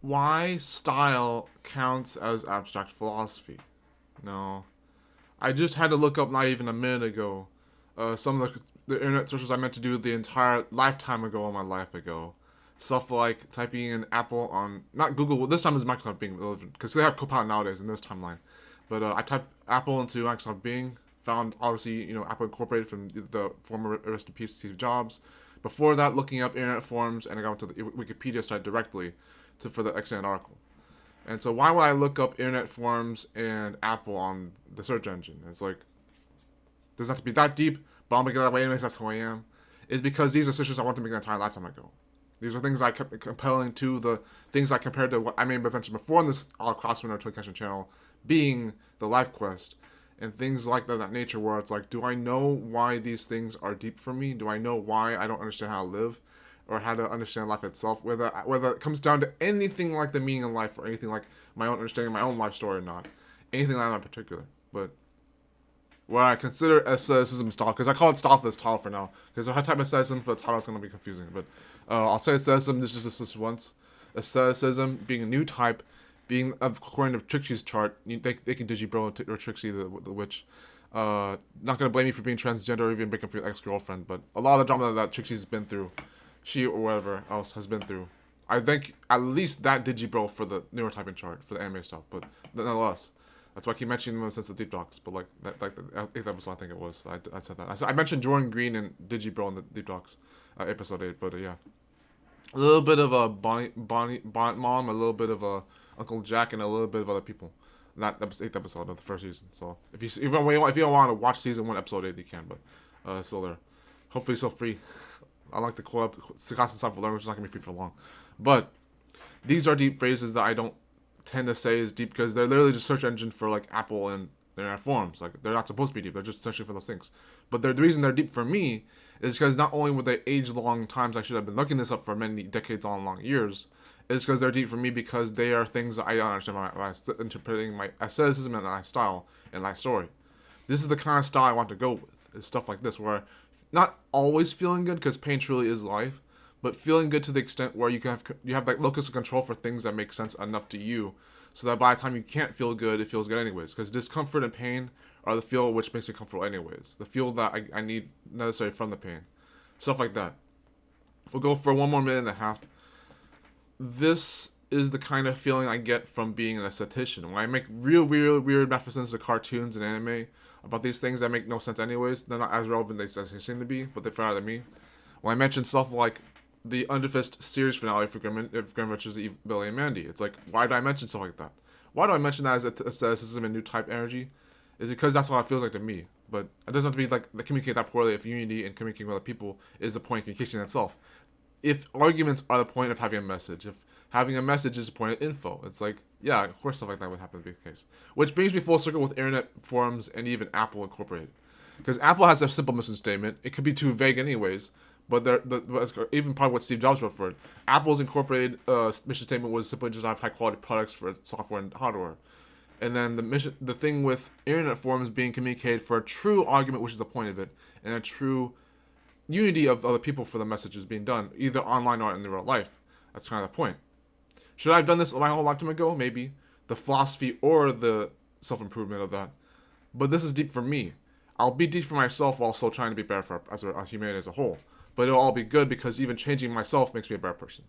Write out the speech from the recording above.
why style counts as abstract philosophy. No, I just had to look up not even a minute ago. Some of the internet searches I meant to do the entire lifetime ago on my life ago. Stuff like typing in Apple on not Google. Well, this time is Microsoft Bing relevant because they have Copilot nowadays in this timeline. But I typed Apple into Microsoft Bing. Found obviously Apple Incorporated from the former rest in peace Steve Jobs. Before that, looking up internet forums and I got to the Wikipedia site directly for the excellent article. And so why would I look up internet forums and Apple on the search engine? It's like doesn't have to be that deep, but I'm gonna get that way anyways. That's who I am. Is because these are searches I want to make an entire lifetime ago. These are things I kept compelling to the things I compared to what I made mention before on this All Crosswind or Toy Catching channel, being the life quest and things like that nature. Where it's like, do I know why these things are deep for me? Do I know why I don't understand how to live, or how to understand life itself? Whether it comes down to anything like the meaning of life or anything like my own understanding of my own life story or not, anything like that in particular. But where I consider aestheticism style, because I call it style for this title for now, because if I type aestheticism for the title, it's going to be confusing. But I'll say aestheticism this once. Aestheticism being a new type, being according to Trixie's chart, they can digibro or Trixie the witch. Not gonna blame me for being transgender or even breaking up with your ex-girlfriend, but a lot of the drama that Trixie's been through, she or whatever else has been through. I think at least that digibro for the neurotyping chart for the anime stuff, but nonetheless. That's why I keep mentioning them since the deep docs. But like the 8th episode, I think it was. I said that. I mentioned Jordan Green and Digibro in the deep docs, episode 8. But yeah, a little bit of a Bonnie Mom, a little bit of a Uncle Jack, and a little bit of other people. That 8th episode of the first season. So if you don't want to watch season 1, episode 8, you can. But it's still there. Hopefully, it's still free. I like the co-op. Sakasa stuff for learning, which is not gonna be free for long. But these are deep phrases that I don't tend to say is deep because they're literally just search engine for like Apple and their forums. Like they're not supposed to be deep. They're just searching for those things. But the reason they're deep for me is because not only were they age-long times I should have been looking this up for many decades on long years, is because they're deep for me because they are things that I don't understand by interpreting my aestheticism and my style and my story. This is the kind of style I want to go with. Is stuff like this where not always feeling good because pain truly is life, but feeling good to the extent where you have that locus of control for things that make sense enough to you, so that by the time you can't feel good, it feels good anyways. Because discomfort and pain are the feel which makes me comfortable anyways. The feel that I need necessary from the pain, stuff like that. We'll go for 1.5 minutes. This is the kind of feeling I get from being an esthetician. When I make real weird references to cartoons and anime about these things that make no sense anyways, they're not as relevant as they seem to be, but they fire at me. When I mention stuff like the Underfist series finale for Grim Adventures of Billy and Mandy. It's like, why do I mention stuff like that? Why do I mention that as aestheticism and new type energy? Is because that's what it feels like to me. But it doesn't have to be like they communicate that poorly if unity and communicating with other people is the point of communication itself. If arguments are the point of having a message, if having a message is the point of info, it's like, yeah, of course stuff like that would happen to be the case. Which brings me full circle with internet forums and even Apple Incorporated. Because Apple has a simple mission statement. It could be too vague anyways, but even probably what Steve Jobs wrote for it. Apple's incorporated mission statement was simply just to have high quality products for software and hardware. And then the thing with internet forums being communicated for a true argument, which is the point of it, and a true unity of other people for the messages being done, either online or in the real life. That's kind of the point. Should I have done this my whole lifetime ago? Maybe. The philosophy or the self-improvement of that. But this is deep for me. I'll be deep for myself while still trying to be better for as a humanity as a whole. But it'll all be good because even changing myself makes me a better person.